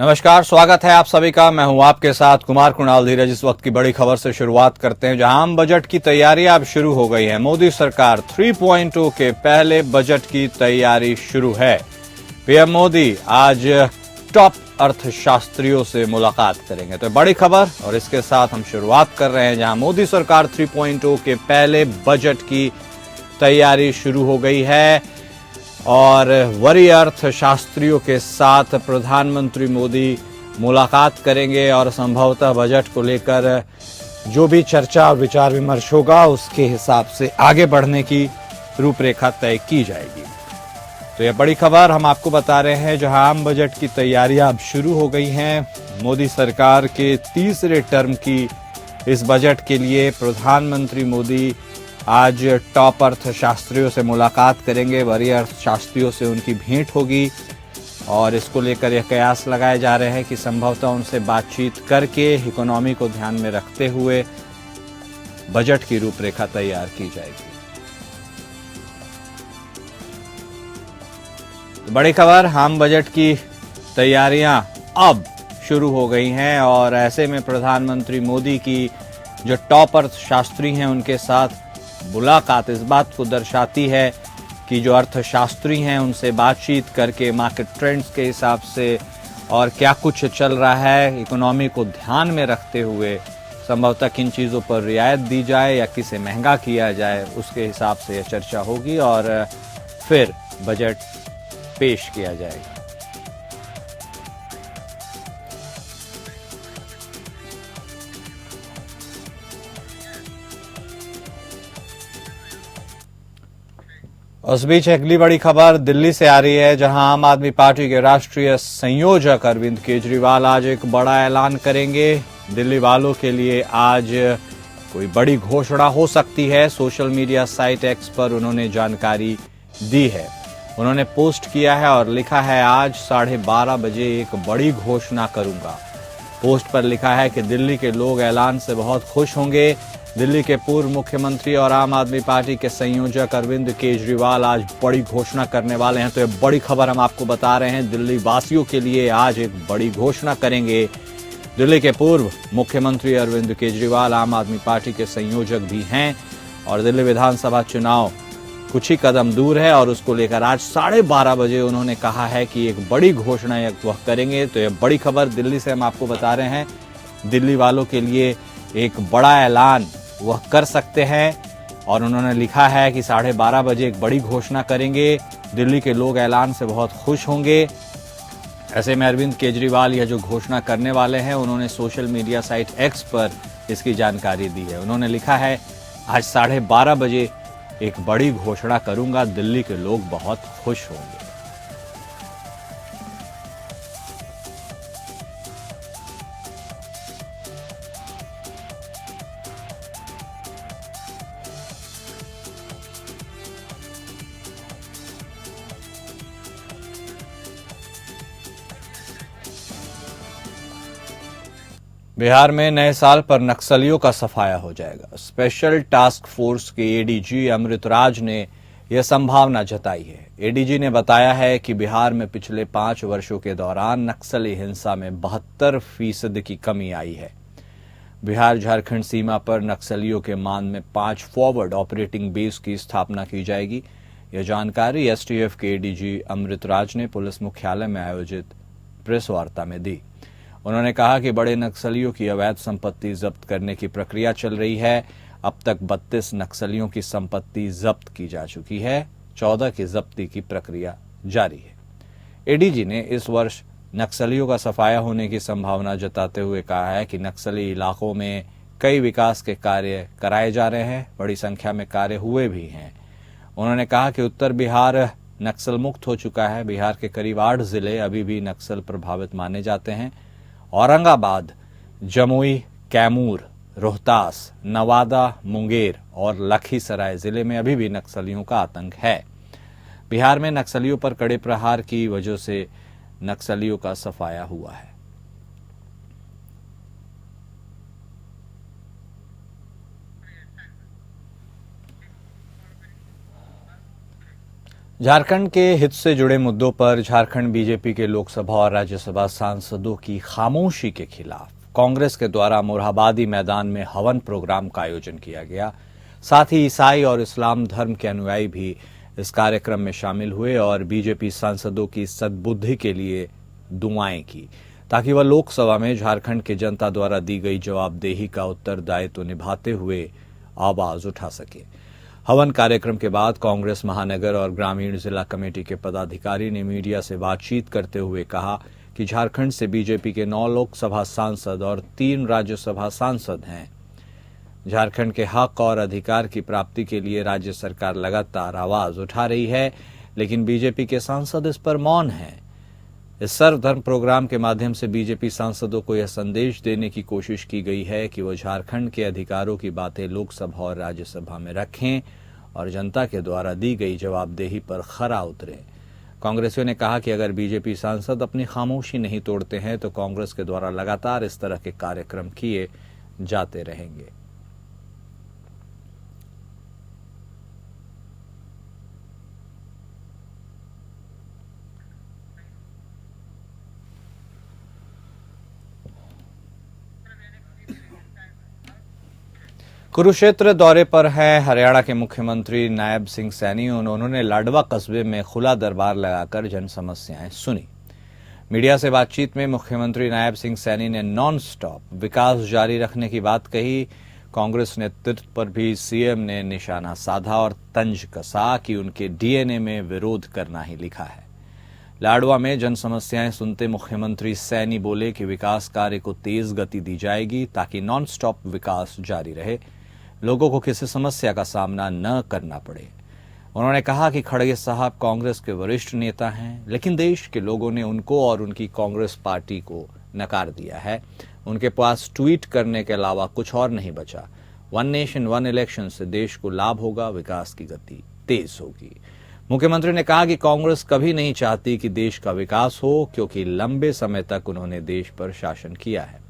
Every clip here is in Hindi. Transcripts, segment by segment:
नमस्कार, स्वागत है आप सभी का। मैं हूं आपके साथ कुमार कुणाल धीरज। इस वक्त की बड़ी खबर से शुरुआत करते हैं, जहां आम बजट की तैयारी अब शुरू हो गई है। मोदी सरकार 3.0 के पहले बजट की तैयारी शुरू है। पीएम मोदी आज टॉप अर्थशास्त्रियों से मुलाकात करेंगे। तो बड़ी खबर, और इसके साथ हम शुरुआत कर रहे हैं, जहां मोदी सरकार 3.0 के पहले बजट की तैयारी शुरू हो गई है और वरीय अर्थशास्त्रियों के साथ प्रधानमंत्री मोदी मुलाकात करेंगे और संभवतः बजट को लेकर जो भी चर्चा और विचार विमर्श होगा उसके हिसाब से आगे बढ़ने की रूपरेखा तय की जाएगी। तो यह बड़ी खबर हम आपको बता रहे हैं, जहां आम बजट की तैयारियां अब शुरू हो गई हैं। मोदी सरकार के तीसरे टर्म की इस बजट के लिए प्रधानमंत्री मोदी आज टॉप अर्थशास्त्रियों से मुलाकात करेंगे। वरीय अर्थशास्त्रियों से उनकी भेंट होगी और इसको लेकर यह कयास लगाए जा रहे हैं कि संभवतः उनसे बातचीत करके इकोनॉमी को ध्यान में रखते हुए बजट की रूपरेखा तैयार की जाएगी। तो बड़ी खबर, आम बजट की तैयारियां अब शुरू हो गई हैं और ऐसे में प्रधानमंत्री मोदी की जो टॉप अर्थशास्त्री हैं उनके साथ मुलाकात इस बात को दर्शाती है कि जो अर्थशास्त्री हैं उनसे बातचीत करके मार्केट ट्रेंड्स के हिसाब से और क्या कुछ चल रहा है, इकोनॉमी को ध्यान में रखते हुए संभवतः किन चीज़ों पर रियायत दी जाए या किसे महंगा किया जाए, उसके हिसाब से यह चर्चा होगी और फिर बजट पेश किया जाएगा। उस बीच अगली बड़ी खबर दिल्ली से आ रही है, जहां आम आदमी पार्टी के राष्ट्रीय संयोजक अरविंद केजरीवाल आज एक बड़ा ऐलान करेंगे। दिल्ली वालों के लिए आज कोई बड़ी घोषणा हो सकती है। सोशल मीडिया साइट एक्स पर उन्होंने जानकारी दी है। उन्होंने पोस्ट किया है और लिखा है, आज 12:30 बजे एक बड़ी घोषणा करूंगा। पोस्ट पर लिखा है कि दिल्ली के लोग ऐलान से बहुत खुश होंगे। दिल्ली के पूर्व मुख्यमंत्री और आम आदमी पार्टी के संयोजक अरविंद केजरीवाल आज बड़ी घोषणा करने वाले हैं। तो ये बड़ी खबर हम आपको बता रहे हैं, दिल्ली वासियों के लिए आज एक बड़ी घोषणा करेंगे। दिल्ली के पूर्व मुख्यमंत्री अरविंद केजरीवाल आम आदमी पार्टी के संयोजक भी हैं और दिल्ली विधानसभा चुनाव कुछ ही कदम दूर है और उसको लेकर आज 12:30 बजे उन्होंने कहा है कि एक बड़ी घोषणा वह करेंगे। तो यह बड़ी खबर दिल्ली से हम आपको बता रहे हैं, दिल्ली वालों के लिए एक बड़ा ऐलान वह कर सकते हैं और उन्होंने लिखा है कि 12:30 बजे एक बड़ी घोषणा करेंगे। दिल्ली के लोग ऐलान से बहुत खुश होंगे। ऐसे में अरविंद केजरीवाल यह जो घोषणा करने वाले हैं, उन्होंने सोशल मीडिया साइट एक्स पर इसकी जानकारी दी है। उन्होंने लिखा है, आज 12:30 बजे एक बड़ी घोषणा करूंगा, दिल्ली के लोग बहुत खुश होंगे। बिहार में नए साल पर नक्सलियों का सफाया हो जाएगा। स्पेशल टास्क फोर्स के एडीजी अमृतराज ने यह संभावना जताई है। एडीजी ने बताया है कि बिहार में पिछले 5 वर्षों के दौरान नक्सली हिंसा में 72% की कमी आई है। बिहार झारखंड सीमा पर नक्सलियों के मान में 5 फॉरवर्ड ऑपरेटिंग बेस की स्थापना की जाएगी। यह जानकारी एसटीएफ के एडीजी अमृतराज ने पुलिस मुख्यालय में आयोजित प्रेस वार्ता में दी। उन्होंने कहा कि बड़े नक्सलियों की अवैध संपत्ति जब्त करने की प्रक्रिया चल रही है। अब तक 32 नक्सलियों की संपत्ति जब्त की जा चुकी है। 14 की जब्ती की प्रक्रिया जारी है। एडीजी ने इस वर्ष नक्सलियों का सफाया होने की संभावना जताते हुए कहा है कि नक्सली इलाकों में कई विकास के कार्य कराए जा रहे हैं, बड़ी संख्या में कार्य हुए भी हैं। उन्होंने कहा कि उत्तर बिहार नक्सल मुक्त हो चुका है। बिहार के करीब 8 जिले अभी भी नक्सल प्रभावित माने जाते हैं। औरंगाबाद, जमुई, कैमूर, रोहतास, नवादा, मुंगेर और लखीसराय जिले में अभी भी नक्सलियों का आतंक है। बिहार में नक्सलियों पर कड़े प्रहार की वजह से नक्सलियों का सफाया हुआ है। झारखंड के हित से जुड़े मुद्दों पर झारखंड बीजेपी के लोकसभा और राज्यसभा सांसदों की खामोशी के खिलाफ कांग्रेस के द्वारा मोरहाबादी मैदान में हवन प्रोग्राम का आयोजन किया गया। साथ ही ईसाई और इस्लाम धर्म के अनुयायी भी इस कार्यक्रम में शामिल हुए और बीजेपी सांसदों की सद्बुद्धि के लिए दुआएं की, ताकि वह लोकसभा में झारखंड की जनता द्वारा दी गई जवाबदेही का उत्तरदायित्व निभाते हुए आवाज उठा सके। हवन कार्यक्रम के बाद कांग्रेस महानगर और ग्रामीण जिला कमेटी के पदाधिकारी ने मीडिया से बातचीत करते हुए कहा कि झारखंड से बीजेपी के 9 लोकसभा सांसद और 3 राज्यसभा सांसद हैं। झारखंड के हक और अधिकार की प्राप्ति के लिए राज्य सरकार लगातार आवाज उठा रही है, लेकिन बीजेपी के सांसद इस पर मौन हैं। इस सर्वधर्म प्रोग्राम के माध्यम से बीजेपी सांसदों को यह संदेश देने की कोशिश की गई है कि वो झारखंड के अधिकारों की बातें लोकसभा और राज्यसभा में रखें और जनता के द्वारा दी गई जवाबदेही पर खरा उतरें। कांग्रेसियों ने कहा कि अगर बीजेपी सांसद अपनी खामोशी नहीं तोड़ते हैं तो कांग्रेस के द्वारा लगातार इस तरह के कार्यक्रम किए जाते रहेंगे। कुरुक्षेत्र दौरे पर हैं हरियाणा के मुख्यमंत्री नायब सिंह सैनी। उन्होंने लाडवा कस्बे में खुला दरबार लगाकर जन समस्याएं सुनी। मीडिया से बातचीत में मुख्यमंत्री नायब सिंह सैनी ने नॉन स्टॉप विकास जारी रखने की बात कही। कांग्रेस नेतृत्व पर भी सीएम ने निशाना साधा और तंज कसा कि उनके डीएनए में विरोध करना ही लिखा है। लाडवा में जन समस्याएं सुनते मुख्यमंत्री सैनी बोले कि विकास कार्य को तेज गति दी जाएगी ताकि नॉन स्टॉप विकास जारी रहे, लोगों को किसी समस्या का सामना न करना पड़े। उन्होंने कहा कि खड़गे साहब कांग्रेस के वरिष्ठ नेता हैं, लेकिन देश के लोगों ने उनको और उनकी कांग्रेस पार्टी को नकार दिया है। उनके पास ट्वीट करने के अलावा कुछ और नहीं बचा। 1 नेशन 1 इलेक्शन से देश को लाभ होगा, विकास की गति तेज होगी। मुख्यमंत्री ने कहा कि कांग्रेस कभी नहीं चाहती कि देश का विकास हो, क्योंकि लंबे समय तक उन्होंने देश पर शासन किया है।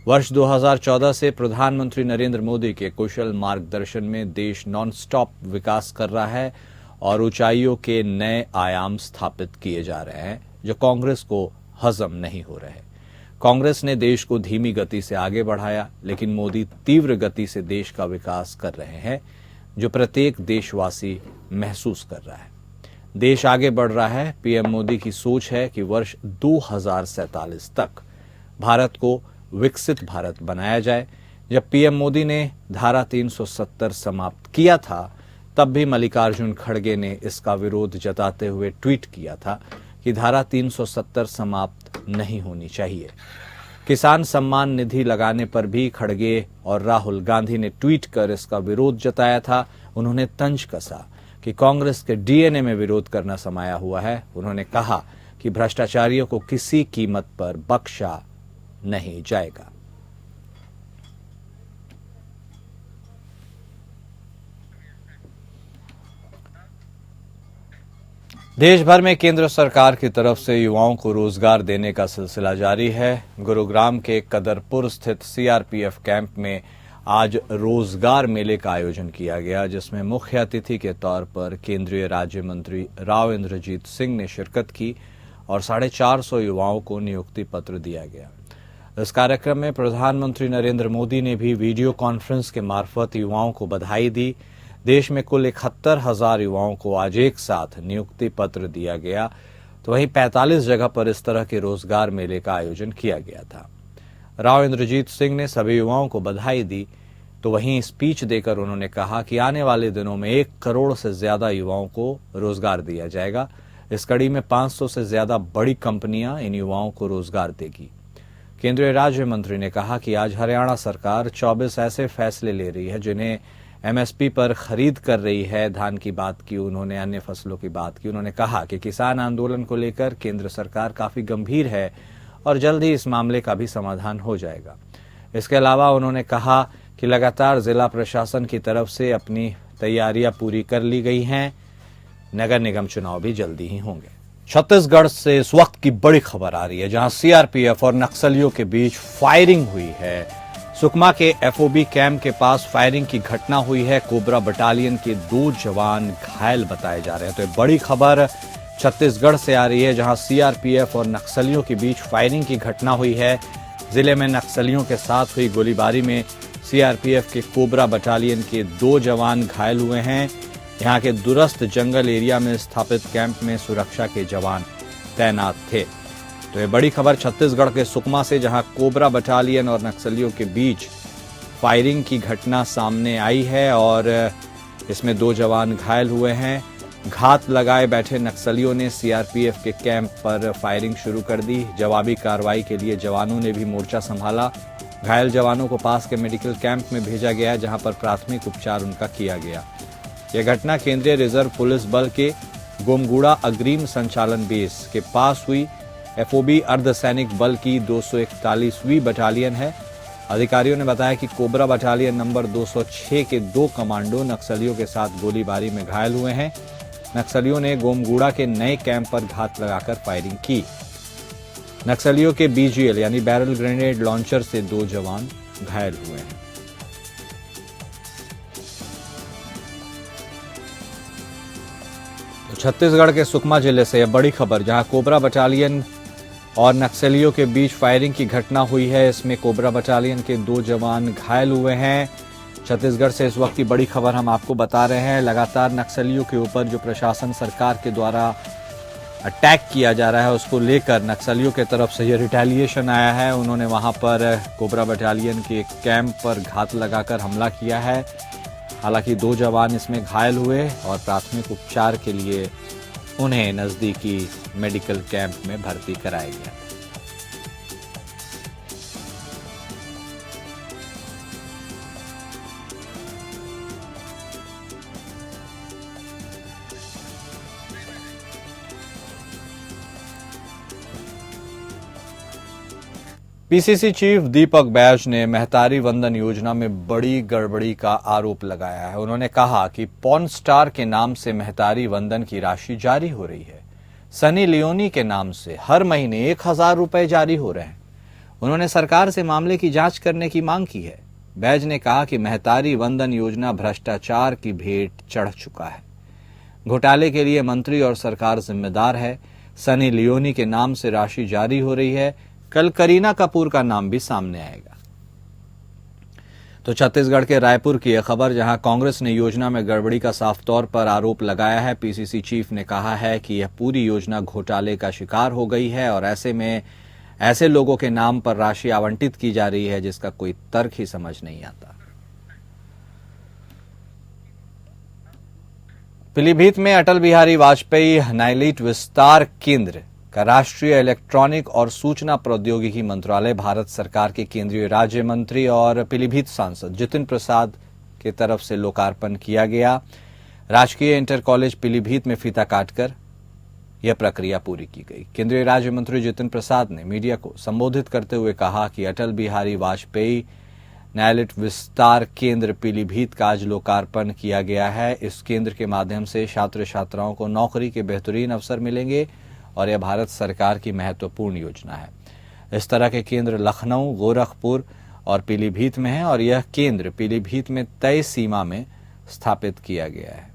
वर्ष 2014 से प्रधानमंत्री नरेंद्र मोदी के कुशल मार्गदर्शन में देश नॉन स्टॉप विकास कर रहा है और ऊंचाइयों के नए आयाम स्थापित किए जा रहे हैं, जो कांग्रेस को हजम नहीं हो रहे। कांग्रेस ने देश को धीमी गति से आगे बढ़ाया, लेकिन मोदी तीव्र गति से देश का विकास कर रहे हैं, जो प्रत्येक देशवासी महसूस कर रहा है। देश आगे बढ़ रहा है। पीएम मोदी की सोच है कि वर्ष 2047 तक भारत को विकसित भारत बनाया जाए। जब पीएम मोदी ने धारा 370 समाप्त किया था, तब भी मल्लिकार्जुन खड़गे ने इसका विरोध जताते हुए ट्वीट किया था कि धारा 370 समाप्त नहीं होनी चाहिए। किसान सम्मान निधि लगाने पर भी खड़गे और राहुल गांधी ने ट्वीट कर इसका विरोध जताया था। उन्होंने तंज कसा कि कांग्रेस के डीएनए में विरोध करना समाया हुआ है। उन्होंने कहा कि भ्रष्टाचारियों को किसी कीमत पर बख्शा नहीं जाएगा। देश भर में केंद्र सरकार की तरफ से युवाओं को रोजगार देने का सिलसिला जारी है। गुरुग्राम के कदरपुर स्थित सीआरपीएफ कैंप में आज रोजगार मेले का आयोजन किया गया, जिसमें मुख्य अतिथि के तौर पर केंद्रीय राज्य मंत्री राव इंद्रजीत सिंह ने शिरकत की और 450 युवाओं को नियुक्ति पत्र दिया गया। इस कार्यक्रम में प्रधानमंत्री नरेंद्र मोदी ने भी वीडियो कॉन्फ्रेंस के मार्फत युवाओं को बधाई दी। देश में कुल 71,000 युवाओं को आज एक साथ नियुक्ति पत्र दिया गया, तो वहीं 45 जगह पर इस तरह के रोजगार मेले का आयोजन किया गया था। राव इंद्रजीत सिंह ने सभी युवाओं को बधाई दी, तो वहीं स्पीच देकर उन्होंने कहा कि आने वाले दिनों में 1 करोड़ से ज्यादा युवाओं को रोजगार दिया जाएगा। इस कड़ी में 500 से ज्यादा बड़ी कंपनियां इन युवाओं को रोजगार देगी। केंद्रीय राज्य मंत्री ने कहा कि आज हरियाणा सरकार 24 ऐसे फैसले ले रही है जिन्हें एमएसपी पर खरीद कर रही है। धान की बात की उन्होंने, अन्य फसलों की बात की। उन्होंने कहा कि किसान आंदोलन को लेकर केंद्र सरकार काफी गंभीर है और जल्द ही इस मामले का भी समाधान हो जाएगा। इसके अलावा उन्होंने कहा कि लगातार जिला प्रशासन की तरफ से अपनी तैयारियां पूरी कर ली गई हैं। नगर निगम चुनाव भी जल्दी ही होंगे। छत्तीसगढ़ से इस वक्त की बड़ी खबर आ रही है, जहां सीआरपीएफ और नक्सलियों के बीच फायरिंग हुई है। सुकमा के एफओबी कैंप के पास फायरिंग की घटना हुई है। कोबरा बटालियन के 2 जवान घायल बताए जा रहे हैं। तो बड़ी खबर छत्तीसगढ़ से आ रही है, जहां सीआरपीएफ और नक्सलियों के बीच फायरिंग की घटना हुई है। जिले में नक्सलियों के साथ हुई गोलीबारी में सीआरपीएफ के कोबरा बटालियन के 2 जवान घायल हुए हैं। यहां के दूरस्थ जंगल एरिया में स्थापित कैंप में सुरक्षा के जवान तैनात थे। तो ये बड़ी खबर छत्तीसगढ़ के सुकमा से, जहां कोबरा बटालियन और नक्सलियों के बीच फायरिंग की घटना सामने आई है और इसमें 2 जवान घायल हुए हैं। घात लगाए बैठे नक्सलियों ने सीआरपीएफ के कैंप पर फायरिंग शुरू कर दी। जवाबी कार्रवाई के लिए जवानों ने भी मोर्चा संभाला। घायल जवानों को पास के मेडिकल कैंप में भेजा गया, जहां पर प्राथमिक उपचार उनका किया गया। यह घटना केंद्रीय रिजर्व पुलिस बल के गोमगुड़ा अग्रिम संचालन बेस के पास हुई। एफओबी अर्धसैनिक बल की 241वीं बटालियन है। अधिकारियों ने बताया कि कोबरा बटालियन नंबर 206 के 2 कमांडो नक्सलियों के साथ गोलीबारी में घायल हुए हैं। नक्सलियों ने गोमगुड़ा के नए कैंप पर घात लगाकर फायरिंग की। नक्सलियों के बीजीएल यानी बैरल ग्रेनेड लॉन्चर से 2 जवान घायल हुए हैं। तो छत्तीसगढ़ के सुकमा जिले से यह बड़ी खबर, जहां कोबरा बटालियन और नक्सलियों के बीच फायरिंग की घटना हुई है। इसमें कोबरा बटालियन के 2 जवान घायल हुए हैं। छत्तीसगढ़ से इस वक्त की बड़ी खबर हम आपको बता रहे हैं। लगातार नक्सलियों के ऊपर जो प्रशासन सरकार के द्वारा अटैक किया जा रहा है, उसको लेकर नक्सलियों के तरफ से ये रिटेलिएशन आया है। उन्होंने वहां पर कोबरा बटालियन के कैंप पर घात लगाकर हमला किया है। हालांकि 2 जवान इसमें घायल हुए और प्राथमिक उपचार के लिए उन्हें नजदीकी मेडिकल कैंप में भर्ती कराया गया। पीसीसी चीफ दीपक बैज ने महतारी वंदन योजना में बड़ी गड़बड़ी का आरोप लगाया है। उन्होंने कहा कि पॉर्न स्टार के नाम से महतारी वंदन की राशि जारी हो रही है। सनी लियोनी के नाम से हर महीने 1000 रुपए जारी हो रहे हैं। उन्होंने सरकार से मामले की जांच करने की मांग की है। बैज ने कहा कि महतारी वंदन योजना भ्रष्टाचार की भेंट चढ़ चुका है। घोटाले के लिए मंत्री और सरकार जिम्मेदार है। सनी लियोनी के नाम से राशि जारी हो रही है। कल करीना कपूर का नाम भी सामने आएगा। तो छत्तीसगढ़ के रायपुर की यह खबर, जहां कांग्रेस ने योजना में गड़बड़ी का साफ तौर पर आरोप लगाया है। पीसीसी चीफ ने कहा है कि यह पूरी योजना घोटाले का शिकार हो गई है और ऐसे में ऐसे लोगों के नाम पर राशि आवंटित की जा रही है जिसका कोई तर्क ही समझ नहीं आता। पीलीभीत में अटल बिहारी वाजपेयी न्यायलीट विस्तार केंद्र का राष्ट्रीय इलेक्ट्रॉनिक और सूचना प्रौद्योगिकी मंत्रालय, भारत सरकार के केंद्रीय राज्य मंत्री और पीलीभीत सांसद जितिन प्रसाद की तरफ से लोकार्पण किया गया। राजकीय इंटर कॉलेज पीलीभीत में फीता काटकर यह प्रक्रिया पूरी की गई। केंद्रीय राज्य मंत्री जितिन प्रसाद ने मीडिया को संबोधित करते हुए कहा कि अटल बिहारी वाजपेयी न्यायलीट विस्तार केंद्र पीलीभीत का आज लोकार्पण किया गया है। इस केंद्र के माध्यम से छात्र छात्राओं को नौकरी के बेहतरीन अवसर मिलेंगे और यह भारत सरकार की महत्वपूर्ण योजना है। इस तरह के केंद्र लखनऊ, गोरखपुर और पीलीभीत में है और यह केंद्र पीलीभीत में तय सीमा में स्थापित किया गया है।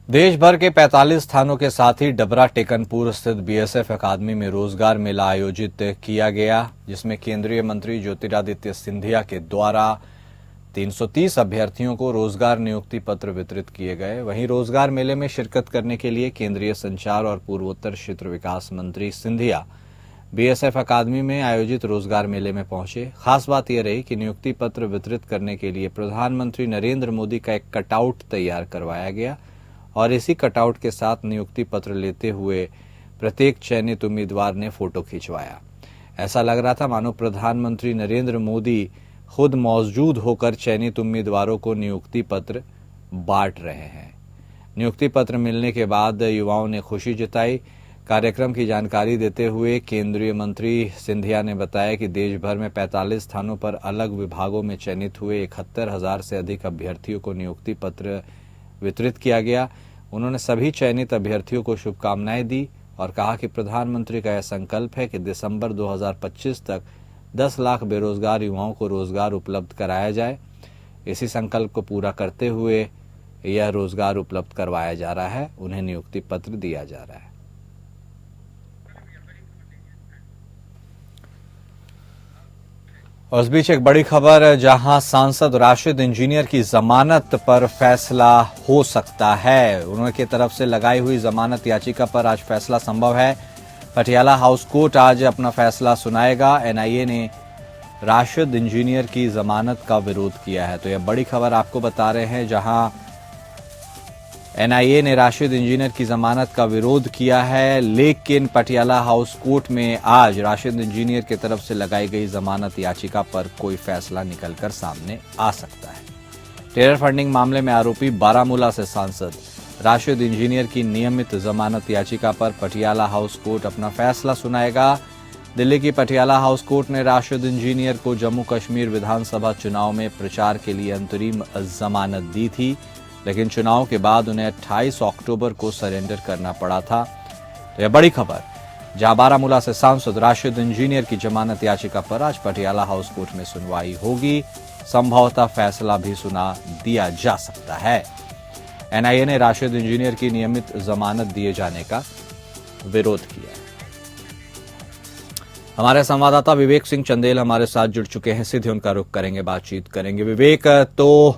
देश भर के 45 स्थानों के साथ ही डबरा टेकनपुर स्थित बीएसएफ अकादमी में रोजगार मेला आयोजित किया गया, जिसमें केंद्रीय मंत्री ज्योतिरादित्य सिंधिया के द्वारा 330 अभ्यर्थियों को रोजगार नियुक्ति पत्र वितरित किए गए। वहीं रोजगार मेले में शिरकत करने के लिए केंद्रीय संचार और पूर्वोत्तर क्षेत्र विकास मंत्री सिंधिया बीएसएफ अकादमी में आयोजित रोजगार मेले में पहुंचे। खास बात यह रही कि नियुक्ति पत्र वितरित करने के लिए प्रधानमंत्री नरेंद्र मोदी का एक कटआउट तैयार करवाया गया और इसी कटआउट के साथ नियुक्ति पत्र लेते हुए प्रत्येक चयनित उम्मीदवार ने फोटो खिंचवाया। ऐसा लग रहा था मानो प्रधानमंत्री नरेंद्र मोदी खुद मौजूद होकर चयनित उम्मीदवारों को नियुक्ति पत्र बांट रहे हैं। नियुक्ति पत्र मिलने के बाद युवाओं ने खुशी जताई। कार्यक्रम की जानकारी देते हुए केंद्रीय मंत्री सिंधिया ने बताया कि देश भर में 45 स्थानों पर अलग विभागों में चयनित हुए 71,000 से अधिक अभ्यर्थियों को नियुक्ति पत्र वितरित किया गया। उन्होंने सभी चयनित अभ्यर्थियों को शुभकामनाएं दी और कहा कि प्रधानमंत्री का यह संकल्प है कि दिसंबर 2025 तक 10 लाख बेरोजगार युवाओं को रोजगार उपलब्ध कराया जाए। इसी संकल्प को पूरा करते हुए यह रोजगार उपलब्ध करवाया जा रहा है, उन्हें नियुक्ति पत्र दिया जा रहा है। और इस बीच एक बड़ी खबर, जहां सांसद राशिद इंजीनियर की जमानत पर फैसला हो सकता है। उनकी तरफ से लगाई हुई जमानत याचिका पर आज फैसला संभव है। पटियाला हाउस कोर्ट आज अपना फैसला सुनाएगा। एनआईए ने राशिद इंजीनियर की जमानत का विरोध किया है। तो यह बड़ी खबर आपको बता रहे हैं, जहां एनआईए ने राशिद इंजीनियर की जमानत का विरोध किया है, लेकिन पटियाला हाउस कोर्ट में आज राशिद इंजीनियर की तरफ से लगाई गई जमानत याचिका पर कोई फैसला निकलकर सामने आ सकता है। टेरर फंडिंग मामले में आरोपी बारामूला से सांसद राशिद इंजीनियर की नियमित जमानत याचिका पर पटियाला हाउस कोर्ट अपना फैसला सुनाएगा। दिल्ली की पटियाला हाउस कोर्ट ने राशिद इंजीनियर को जम्मू कश्मीर विधानसभा चुनाव में प्रचार के लिए अंतरिम जमानत दी थी, लेकिन चुनाव के बाद उन्हें 28 अक्टूबर को सरेंडर करना पड़ा था। तो यह बड़ी खबर, जहां बारामूला से सांसद राशिद इंजीनियर की जमानत याचिका पर आज पटियाला हाउस कोर्ट में सुनवाई होगी। संभवतः फैसला भी सुना दिया जा सकता है। एनआईए ने राशिद इंजीनियर की नियमित जमानत दिए जाने का विरोध किया है। हमारे संवाददाता विवेक सिंह चंदेल हमारे साथ जुड़ चुके हैं, सीधे उनका रुख करेंगे, बातचीत करेंगे। विवेक, तो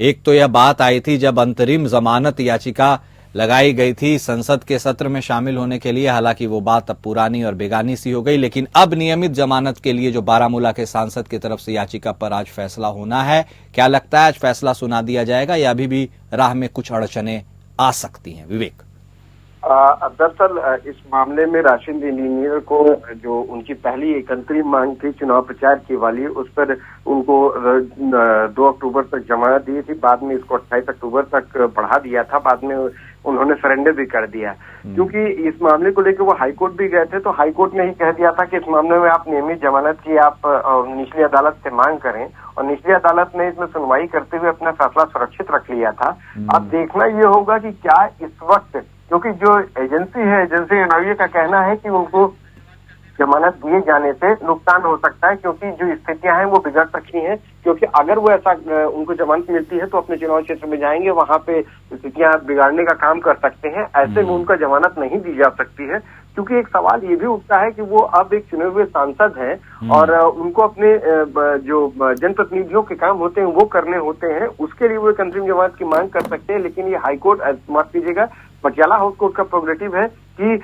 एक तो यह बात आई थी जब अंतरिम जमानत याचिका लगाई गई थी संसद के सत्र में शामिल होने के लिए, हालांकि वो बात अब पुरानी और बेगानी सी हो गई, लेकिन अब नियमित जमानत के लिए जो बारामूला के सांसद की तरफ से याचिका पर आज फैसला होना है, क्या लगता है आज फैसला सुना दिया जाएगा या अभी भी राह में कुछ अड़चने आ सकती हैं? विवेक, दरअसल इस मामले में राशिद इंजीनियर को जो उनकी पहली एक अंतरिम मांग थी चुनाव प्रचार की वाली, उस पर उनको 2 अक्टूबर तक जमानत दी थी। बाद में इसको 28 अक्टूबर तक बढ़ा दिया था। बाद में उन्होंने सरेंडर भी कर दिया, क्योंकि इस मामले को लेकर वो हाईकोर्ट भी गए थे। तो हाईकोर्ट ने ही कह दिया था कि इस मामले में आप नियमित जमानत की आप निचली अदालत से मांग करें, और निचली अदालत ने इसमें सुनवाई करते हुए अपना फैसला सुरक्षित रख लिया था। अब देखना ये होगा कि क्या इस वक्त, क्योंकि जो एजेंसी एनआईए का कहना है कि उनको जमानत दिए जाने से नुकसान हो सकता है, क्योंकि जो स्थितियां हैं वो बिगड़ सकती हैं। क्योंकि अगर वो ऐसा उनको जमानत मिलती है तो अपने चुनाव क्षेत्र में जाएंगे, वहां पे स्थितियां बिगाड़ने का काम कर सकते हैं। ऐसे में उनका जमानत नहीं दी जा सकती है, क्योंकि एक सवाल ये भी उठता है कि वो अब एक चुने हुए सांसद हैं और उनको अपने जो जनप्रतिनिधियों के काम होते हैं वो करने होते हैं। उसके लिए वो एक अंतरिम जमानत की मांग कर सकते हैं, लेकिन ये हाईकोर्ट, माफ कीजिएगा, पटियाला हाउस कोर्ट का प्रोग्रेटिव है कि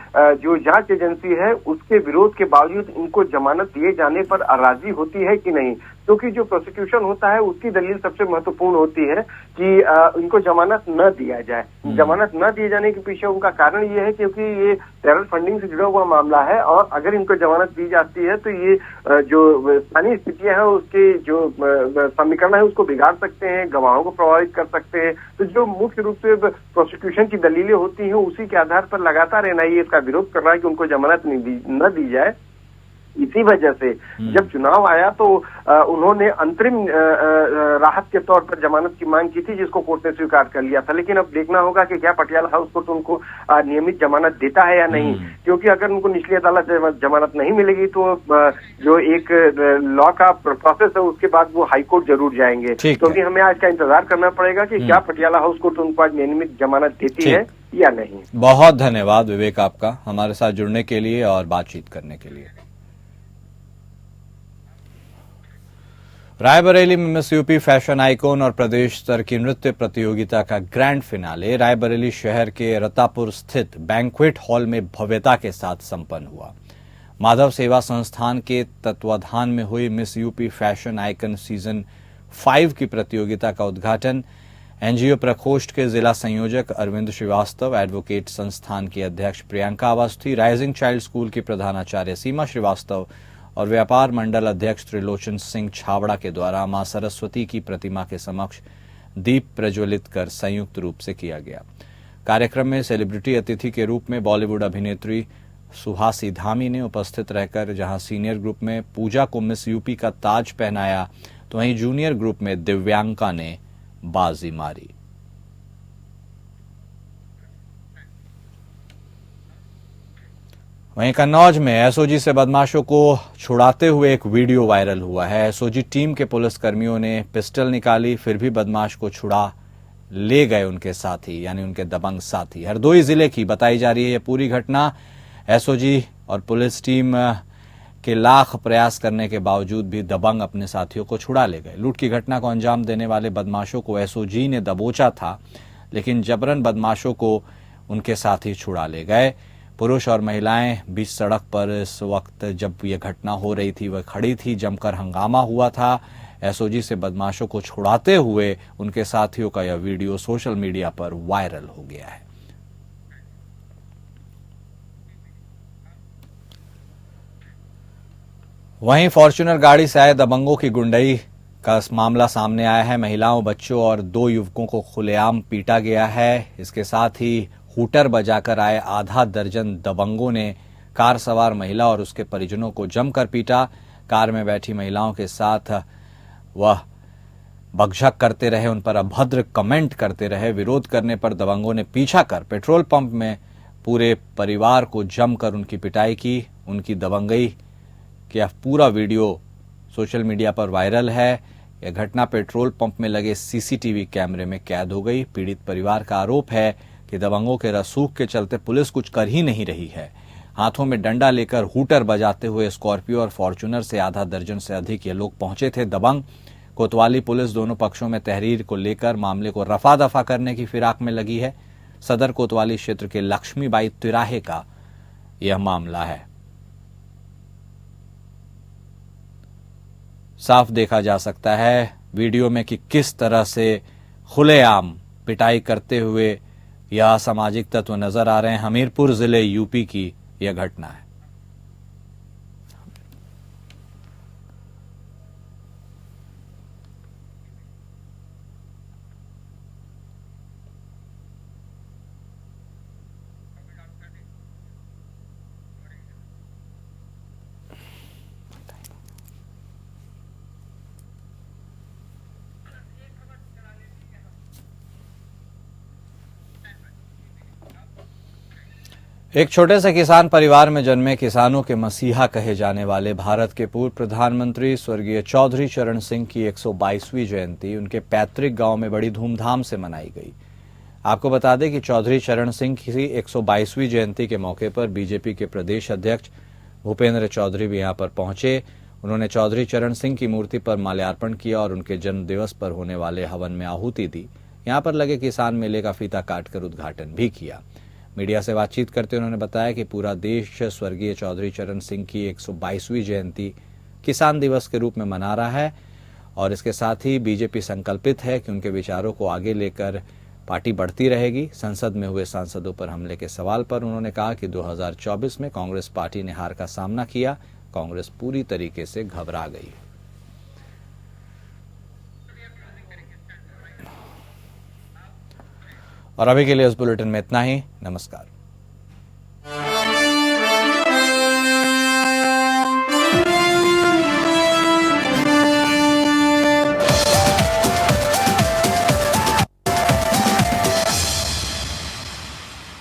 जो जांच एजेंसी है उसके विरोध के बावजूद इनको जमानत दिए जाने पर राजी होती है कि नहीं, क्योंकि जो प्रोसिक्यूशन होता है उसकी दलील सबसे महत्वपूर्ण होती है कि इनको जमानत न दिया जाए। जमानत न दिए जाने के पीछे उनका कारण ये है क्योंकि ये टेरर फंडिंग से जुड़ा हुआ मामला है, और अगर इनको जमानत दी जाती है तो ये जो स्थानीय स्थितियां हैं उसके जो समीकरण है उसको बिगाड़ सकते हैं, गवाहों को प्रभावित कर सकते हैं। तो जो मुख्य रूप से प्रोसिक्यूशन की दलीलें होती हैं उसी के आधार पर लगातार एनआईए इसका विरोध कर रहा है कि उनको जमानत न दी जाए। इसी वजह से जब चुनाव आया तो उन्होंने अंतरिम राहत के तौर पर जमानत की मांग की थी, जिसको कोर्ट ने स्वीकार कर लिया था। लेकिन अब देखना होगा कि क्या पटियाला हाउस कोर्ट उनको नियमित जमानत देता है या नहीं, क्योंकि अगर उनको निचली अदालत जमानत नहीं मिलेगी तो जो एक लॉ का प्रोसेस है उसके बाद वो हाईकोर्ट जरूर जाएंगे। क्योंकि हमें आज का इंतजार करना पड़ेगा कि क्या पटियाला हाउस कोर्ट उनको आज नियमित जमानत देती है या नहीं। बहुत धन्यवाद विवेक आपका हमारे साथ जुड़ने के लिए और बातचीत करने के लिए। रायबरेली में मिस यूपी फैशन आइकॉन और प्रदेश स्तर की नृत्य प्रतियोगिता का ग्रैंड फिनाले रायबरेली शहर के रतापुर स्थित बैंक्वेट हॉल में भव्यता के साथ संपन्न हुआ। माधव सेवा संस्थान के तत्वाधान में हुई miss UP fashion icon season 5 की प्रतियोगिता का उद्घाटन एनजीओ प्रकोष्ठ के जिला संयोजक अरविंद श्रीवास्तव, एडवोकेट संस्थान की अध्यक्ष Priyanka Awasthi, rising child school की प्रधानाचार्य सीमा श्रीवास्तव और व्यापार मंडल अध्यक्ष त्रिलोचन सिंह छावड़ा के द्वारा मां सरस्वती की प्रतिमा के समक्ष दीप प्रज्वलित कर संयुक्त रूप से किया गया। कार्यक्रम में सेलिब्रिटी अतिथि के रूप में बॉलीवुड अभिनेत्री सुहासी धामी ने उपस्थित रहकर जहां सीनियर ग्रुप में पूजा को मिस यूपी का ताज पहनाया, तो वहीं जूनियर ग्रुप में दिव्यांका ने बाजी मारी। वहीं कन्नौज में एसओजी से बदमाशों को छुड़ाते हुए एक वीडियो वायरल हुआ है। एसओजी टीम के पुलिसकर्मियों ने पिस्टल निकाली, फिर भी बदमाश को छुड़ा ले गए उनके साथी, यानी उनके दबंग साथी। हरदोई जिले की बताई जा रही है यह पूरी घटना। एसओजी और पुलिस टीम के लाख प्रयास करने के बावजूद भी दबंग अपने साथियों को छुड़ा ले गए। लूट की घटना को अंजाम देने वाले बदमाशों को एसओजी ने दबोचा था, लेकिन जबरन बदमाशों को उनके साथी छुड़ा ले गए। पुरुष और महिलाएं बीच सड़क पर इस वक्त जब यह घटना हो रही थी वह खड़ी थी, जमकर हंगामा हुआ था। एसओजी से बदमाशों को छुड़ाते हुए उनके साथियों का यह वीडियो सोशल मीडिया पर वायरल हो गया है। वहीं फॉर्च्यूनर गाड़ी से आए दबंगों की गुंडई का मामला सामने आया है। महिलाओं, बच्चों और 2 युवकों को खुलेआम पीटा गया है। इसके साथ ही हूटर बजाकर आए आधा दर्जन दबंगों ने कार सवार महिला और उसके परिजनों को जमकर पीटा। कार में बैठी महिलाओं के साथ वह बकझक करते रहे, उन पर अभद्र कमेंट करते रहे। विरोध करने पर दबंगों ने पीछा कर पेट्रोल पंप में पूरे परिवार को जमकर उनकी पिटाई की। उनकी दबंगई का पूरा वीडियो सोशल मीडिया पर वायरल है। यह घटना पेट्रोल पंप में लगे सीसीटीवी कैमरे में कैद हो गई। पीड़ित परिवार का आरोप है कि दबंगों के रसूख के चलते पुलिस कुछ कर ही नहीं रही है। हाथों में डंडा लेकर हूटर बजाते हुए स्कॉर्पियो और फॉर्च्यूनर से आधा दर्जन से अधिक ये लोग पहुंचे थे। दबंग कोतवाली पुलिस दोनों पक्षों में तहरीर को लेकर मामले को रफा दफा करने की फिराक में लगी है। सदर कोतवाली क्षेत्र के लक्ष्मीबाई तिराहे का यह मामला है। साफ देखा जा सकता है वीडियो में कि किस तरह से खुलेआम पिटाई करते हुए यह असामाजिक तत्व नजर आ रहे हैं। हमीरपुर जिले यूपी की यह घटना है। एक छोटे से किसान परिवार में जन्मे किसानों के मसीहा कहे जाने वाले भारत के पूर्व प्रधानमंत्री स्वर्गीय चौधरी चरण सिंह की 122वीं जयंती उनके पैतृक गांव में बड़ी धूमधाम से मनाई गई। आपको बता दें कि चौधरी चरण सिंह की 122वीं जयंती के मौके पर बीजेपी के प्रदेश अध्यक्ष भूपेंद्र चौधरी भी यहां पर पहुंचे। उन्होंने चौधरी चरण सिंह की मूर्ति पर माल्यार्पण किया और उनके जन्म दिवस पर होने वाले हवन में आहुति दी। यहां पर लगे किसान मेले का फीता काटकर उद्घाटन भी किया। मीडिया से बातचीत करते उन्होंने बताया कि पूरा देश स्वर्गीय चौधरी चरण सिंह की 122वीं जयंती किसान दिवस के रूप में मना रहा है और इसके साथ ही बीजेपी संकल्पित है कि उनके विचारों को आगे लेकर पार्टी बढ़ती रहेगी। संसद में हुए सांसदों पर हमले के सवाल पर उन्होंने कहा कि 2024 में कांग्रेस पार्टी ने हार का सामना किया। कांग्रेस पूरी तरीके से घबरा गई। और अभी के लिए इस बुलेटिन में इतना ही। नमस्कार।